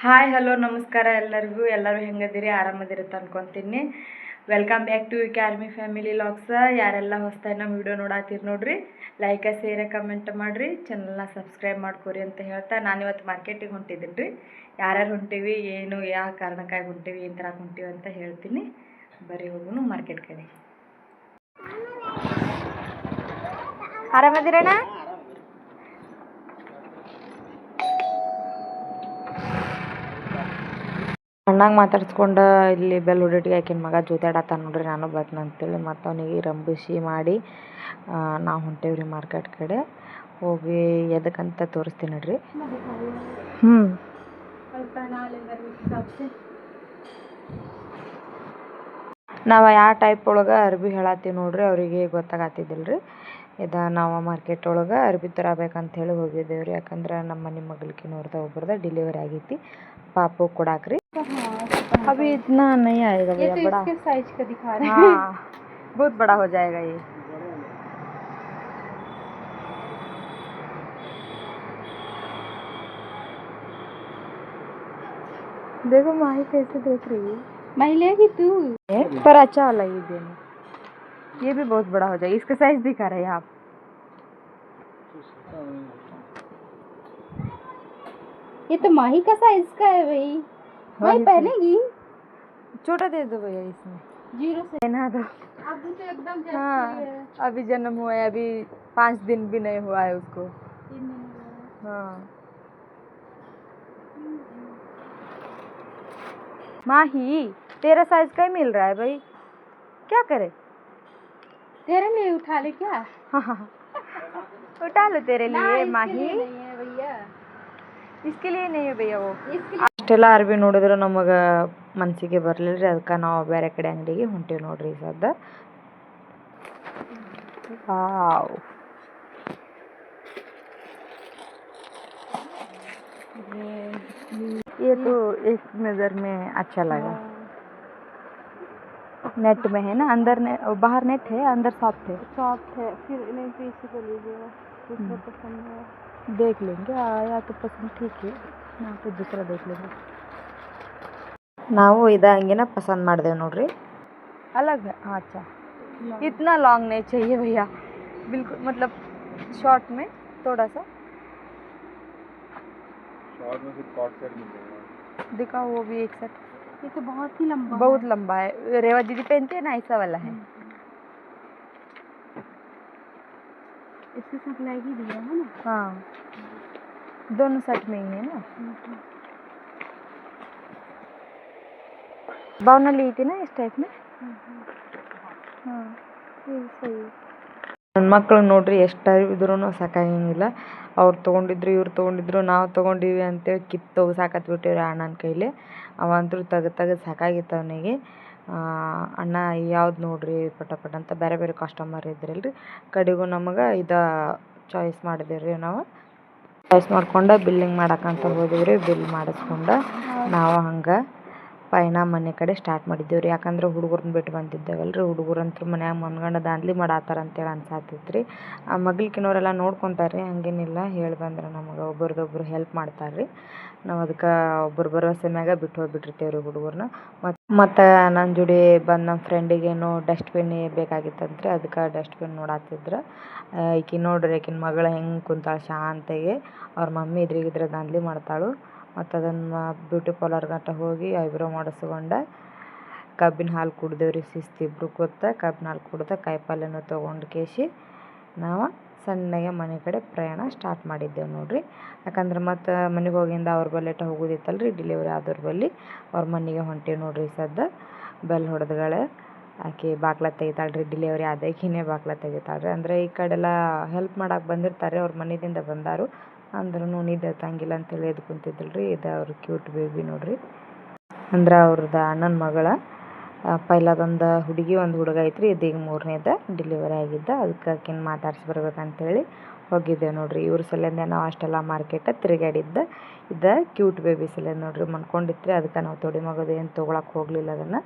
Hi hello ನಮಸ್ಕಾರ ಎಲ್ಲರಿಗೂ. ಎಲ್ಲರೂ ಹೆಂಗದಿರಿ? ಆರಾಮದಿರುತ್ತೆ ಅನ್ಕೊತೀನಿ. Welcome back to K army family logs. ಯಾರೆಲ್ಲ ಹೊಸ್ತಾಗಿ ನಮ್ಮ ವಿಡಿಯೋ ನೋಡಾತೀರಿ ನೋಡ್ರಿ, ಲೈಕ್ ಶೇರ್ ಕಮೆಂಟ್ ಮಾಡಿರಿ, ಚಾನಲ್ನ ಸಬ್ಸ್ಕ್ರೈಬ್ ಮಾಡ್ಕೊರಿ ಅಂತ ಹೇಳ್ತಾ ನಾನು ಇವತ್ತು ಮಾರ್ಕೆಟಿಗೆ ಹೊಂಟಿದ್ದೀನಿ ರೀ. ಯಾರ್ಯಾರು ಹೊಂಟೀವಿ, ಏನು ಯಾವ ಕಾರಣಕ್ಕಾಗಿ ಹೊಂಟೀವಿ, ಏನು ಥರ ಹೊಂಟೀವಿ ಅಂತ ಹೇಳ್ತೀನಿ. ಬರೀ ಹೋಗುನು ಮಾರ್ಕೆಟ್ ಕಡೆ. ಆರಾಮದಿರಣ್ಣ? ಅಣ್ಣಾಗ ಮಾತಾಡ್ಸ್ಕೊಂಡು ಇಲ್ಲಿ ಬೆಲ್ ಹೊಡಿಟಿಗೆ ಆಕಿನ ಮಗ ಜೋತಾಡತ್ತಾನ ನೋಡ್ರಿ. ನಾನು ಬರ್ತೀನಿ ಅಂತೇಳಿ ಮತ್ತು ಅವನಿಗೆ ರಂಬಿಸಿ ಮಾಡಿ ನಾವು ಹೊಂಟೇವ್ರಿ ಮಾರ್ಕೆಟ್ ಕಡೆ. ಹೋಗಿ ಎದಕ್ಕಂತ ತೋರಿಸ್ತೀನಿ ನೋಡ್ರಿ. ನಾವು ಯಾವ ಟೈಪ್ ಒಳಗೆ ಅರ್ಬಿ ಹೇಳತ್ತೀವಿ ನೋಡ್ರಿ, ಅವರಿಗೆ ಗೊತ್ತಾಗತ್ತಿದ್ದಿಲ್ಲ ರೀ. ಇದು ನಾವು ಮಾರ್ಕೆಟ್ ಒಳಗೆ ಅರ್ಬಿ ತರಬೇಕಂತ ಹೇಳಿ ಹೋಗಿದ್ದೇವೆ ರೀ. ಯಾಕಂದ್ರೆ ನಮ್ಮ ಮನೆ ಮಗಲ್ಕಿನವ್ರದ ಒಬ್ರದ ಡಿಲಿವರಿ ಆಗೈತಿ, ಪಾಪು ಕೊಡಾಕ್ರಿ. अभी इतना नहीं आएगा भैया, बड़ा इसके साइज का दिखा रहे हैं। हाँ, बहुत बड़ा हो जाएगा ये। देखो माही कैसे देख रही है। माही लेगी तू? पर अच्छा वाला ये देना, ये भी बहुत बड़ा हो जाएगा। इसका साइज दिखा रहे हैं आप? ये तो माही का साइज का है भाई। माही पहनेगी? छोटा दे दो भैया, इसमें 0 से पहना दो। अभी तो एकदम हाँ, अभी जन्म हुआ है, अभी 5 दिन भी नहीं हुआ है उसको। हाँ माही, तेरा साइज का ही मिल रहा है भाई, क्या करे? तेरे लिए उठा ले क्या? हाँ उठा लो तेरे लिए माही। नहीं है भैया, इसके लिए नहीं है भैया वो। ಅಷ್ಟೆಲ್ಲ ಅರ್ಬಿ ನೋಡಿದ್ರು ನಮಗೆ ಮನಸ್ಸಿಗೆ ಬರಲಿಲ್ಲ ರೀ. ಅದಕ್ಕೆ ನಾವು ಬೇರೆ ಕಡೆ ಅಂಗಡಿಗೆ ಹೊಂಟೇವಿ ನೋಡ್ರಿ. ಸದ್ದ ವಾವ್, ये तो एक नज़र में अच्छा लगा। नेट में है ना, अंदर ने बाहर नेट है, अंदर सॉफ्ट है। सॉफ्ट है, फिर नहीं तो इसी को लीजिएगा, दूसरा पसंद है देख लेंगे। आया तो पसंद ठीक है, ना तो दूसरा देख लेंगे। ನಾವು ಇದು ಹಂಗೇನ ಪಸಂದ್ ಮಾಡಿದೆವು ನೋಡ್ರಿ. अलग है, हाँ अच्छा। इतना लॉन्ग नहीं चाहिए भैया, बिल्कुल मतलब शॉर्ट में थोड़ा सा। शॉर्ट में फिर कॉट सेट मिलेगा, दिखाओ वो भी एक सेट। ये तो बहुत ही लंबा, बहुत लंबा है। रेवा दीदी पहनती है ना, ऐसा वाला है। इसके साथ लाएगी भैया, है ना? हाँ, दोनों सेट में ही है ना। बावना ली थी ना इस टाइप में। हाँ ये सही है। ನನ್ನ ಮಕ್ಕಳು ನೋಡ್ರಿ ಎಷ್ಟು ಇದ್ರೂ ಸಾಕಾಗಂಗಿಲ್ಲ. ಅವ್ರು ತೊಗೊಂಡಿದ್ರು, ಇವ್ರು ತೊಗೊಂಡಿದ್ರು, ನಾವು ತೊಗೊಂಡಿವಿ ಅಂತೇಳಿ ಕಿತ್ತು ಸಾಕತ್ಬಿಟ್ಟಿವ್ರಿ ಅಣ್ಣನ ಕೈಲಿ. ಅವಂತೂ ತೆಗೆದು ಸಾಕಾಗಿತ್ತು ಅವನಿಗೆ. ಅಣ್ಣ ಯಾವ್ದು ನೋಡ್ರಿ ಪಟ ಅಂತ ಬೇರೆ ಬೇರೆ ಕಸ್ಟಮರ್ ಇದ್ರಲ್ರಿ. ಕಡೆಗೂ ನಮಗೆ ಇದು ಚಾಯ್ಸ್ ಮಾಡಿದೇವೆ ರೀ. ನಾವು ಚಾಯ್ಸ್ ಮಾಡ್ಕೊಂಡು ಬಿಲ್ಲಿಂಗ್ ಮಾಡಕ್ಕಂತ ಹೋದಿವ್ರಿ. ಬಿಲ್ ಮಾಡಿಸ್ಕೊಂಡು ನಾವು ಹಂಗೆ ಪೈನ ಮನೆ ಕಡೆ ಸ್ಟಾರ್ಟ್ ಮಾಡಿದ್ದೇವೆ ರೀ. ಯಾಕಂದ್ರೆ ಹುಡುಗರನ್ನ ಬಿಟ್ಟು ಬಂದಿದ್ದೇವಲ್ಲ ರೀ. ಹುಡುಗರಂತೂ ಮನ್ಯಾಗ ಮನ್ಗಂಡು ದಾಂಧಲಿ ಮಾಡಾತ್ತಾರ ಅಂತೇಳಿ ಅನ್ಸಾತಿತ್ತು ರೀ. ಆ ಮಗಲ್ಕಿನವರೆಲ್ಲ ನೋಡ್ಕೊತಾರೆ ರೀ, ಹಂಗೇನಿಲ್ಲ. ಹೇಳಿ ಬಂದ್ರೆ ನಮಗೆ ಒಬ್ರದೊಬ್ರು ಹೆಲ್ಪ್ ಮಾಡ್ತಾರೆ ರೀ. ನಾವು ಅದಕ್ಕೆ ಒಬ್ಬರು ಭರವಸೆ ಮ್ಯಾಗ ಬಿಟ್ಟು ಹೋಗ್ಬಿಟ್ಟಿರ್ತೇವೆ ರೀ ಹುಡುಗರನ್ನ. ಮತ್ತು ನನ್ನ ಜೋಡಿ ಬಂದು ನಮ್ಮ ಫ್ರೆಂಡಿಗೇನು ಡಸ್ಟ್ಬಿನ್ ಬೇಕಾಗಿತ್ತಂತ್ರಿ. ಅದಕ್ಕೆ ಡಸ್ಟ್ಬಿನ್ ನೋಡಾತಿದ್ರು. ಈಕಿ ನೋಡ್ರಿ, ಆಕಿನ ಮಗಳು ಹೆಂಗೆ ಕುಂತಾಳೆ ಶಾಂತಾಗಿ. ಅವ್ರ ಮಮ್ಮಿ ಇದ್ರಿಗಿದ್ರೆ ದಾಂಧಲಿ ಮಾಡ್ತಾಳು. ಮತ್ತು ಅದನ್ನು ಬ್ಯೂಟಿ ಪಾರ್ಲರ್ ಗಂಟ ಹೋಗಿ ಐಬ್ರೋ ಮಾಡಿಸ್ಕೊಂಡು ಕಬ್ಬಿನ ಹಾಲು ಕುಡ್ದೇವ್ರಿ. ಇಬ್ಬರು ಕೂತ ಕಬ್ಬಿನ ಹಾಲು ಕುಡ್ದು ಕಾಯಿಪಲ್ಯನೂ ತೊಗೊಂಡು ಕೇಸಿ ನಾವು ಸಣ್ಣಗೆ ಮನೆ ಕಡೆ ಪ್ರಯಾಣ ಸ್ಟಾರ್ಟ್ ಮಾಡಿದ್ದೇವೆ ನೋಡ್ರಿ. ಯಾಕಂದ್ರೆ ಮತ್ತು ಮನೆಗೆ ಹೋಗಿಂದ ಅವ್ರ ಬಲ್ಲೆಟ ಹೋಗೋದಿತ್ತಲ್ಲ ರೀ, ಡಿಲಿವರಿ ಆದವ್ರ ಬಲ್ಲಿ ಅವ್ರ ಮನೆಗೆ ಹೊಂಟೇವಿ ನೋಡ್ರಿ. ಸದ್ದ ಬೆಲ್ ಹೊಡೆದ್ಗಳೇ ಆಕೆ ಬಾಗ್ಲ ತೆಗಿತಾಳೆ ರೀ. ಡಿಲಿವರಿ ಆದಾಕಿನೇ ಬಾಗ್ಲ ತೆಗಿತಾಳೆ ರೀ. ಅಂದರೆ ಈ ಕಡೆಲ್ಲ ಹೆಲ್ಪ್ ಮಾಡಕ್ಕೆ ಬಂದಿರ್ತಾರೆ, ಅವ್ರ ಮನೆಯಿಂದ ಬಂದಾರು. ಅಂದ್ರೂ ನಿದ್ದೆ ತಂಗಿಲ್ಲ ಅಂತೇಳಿ ಎದ್ದು ಕುಂತಿದ್ದಿಲ್ಲ ರೀ. ಇದು ಅವ್ರ ಕ್ಯೂಟ್ ಬೇಬಿ ನೋಡ್ರಿ. ಅಂದ್ರೆ ಅವ್ರದ್ದು ಅಣ್ಣನ ಮಗಳ. ಪೈಲದೊಂದು ಹುಡುಗಿ ಒಂದು ಹುಡುಗ ಐತ್ರಿ. ಇದೀಗ 3ನೇದು ಡಿಲಿವರಿ ಆಗಿದ್ದ. ಅದಕ್ಕೆ ಆಕಿನ ಮಾತಾಡ್ಸಿ ಬರ್ಬೇಕಂತೇಳಿ ಹೋಗಿದ್ದೇವೆ ನೋಡ್ರಿ. ಇವ್ರ ಸಲಿಂದ ನಾವು ಅಷ್ಟೆಲ್ಲ ಮಾರ್ಕೆಟ ತಿರುಗಾಡಿದ್ದ. ಇದು ಕ್ಯೂಟ್ ಬೇಬಿ ಸಲಿಂದ ನೋಡ್ರಿ ಮನ್ಕೊಂಡಿತ್ರಿ. ಅದಕ್ಕೆ ನಾವು ತೊಡಿ ಮಗೋದು ಏನು ತೊಗೊಳಕ್ಕೆ ಹೋಗಲಿಲ್ಲ. ಅದನ್ನು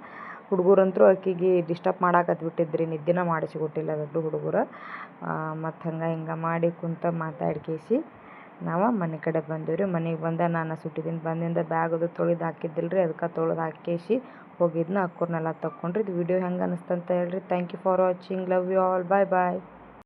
ಹುಡುಗರಂತರೂ ಆಕಿಗೆ ಡಿಸ್ಟರ್ಬ್ ಮಾಡಾಕತ್ಬಿಟ್ಟಿದ್ರಿ. ನಿದ್ದೆನ ಮಾಡಿಸಿಕೊಟ್ಟಿಲ್ಲ ದೊಡ್ಡ ಹುಡುಗರು. ಮತ್ತು ಹಂಗೆ ಹಿಂಗೆ ಮಾಡಿ ಕುಂತ ಮಾತಾಡ್ಕೇಸಿ ನಾವು ಮನೆ ಕಡೆ ಬಂದೀವಿ. ಮನೆಗೆ ಬಂದ ನಾನು ಸುಟ್ಟಿದ್ದೀನಿ. ಬಂದಿಂದ ಬ್ಯಾಗ್ ಅದು ತೊಳೆದು ಹಾಕಿದ್ದಿಲ್ಲ ರೀ, ಅದಕ್ಕೆ ತೊಳೆದು ಹಾಕೇಸಿ ಹೋಗಿದ್ನ. ಅಕ್ಕವ್ರನ್ನೆಲ್ಲ ತಗೊಂಡ್ರಿ. ಇದು ವಿಡಿಯೋ ಹೆಂಗೆ ಅನಿಸ್ತಂತ ಹೇಳ್ರಿ. Thank you for watching. Love you all. Bye bye.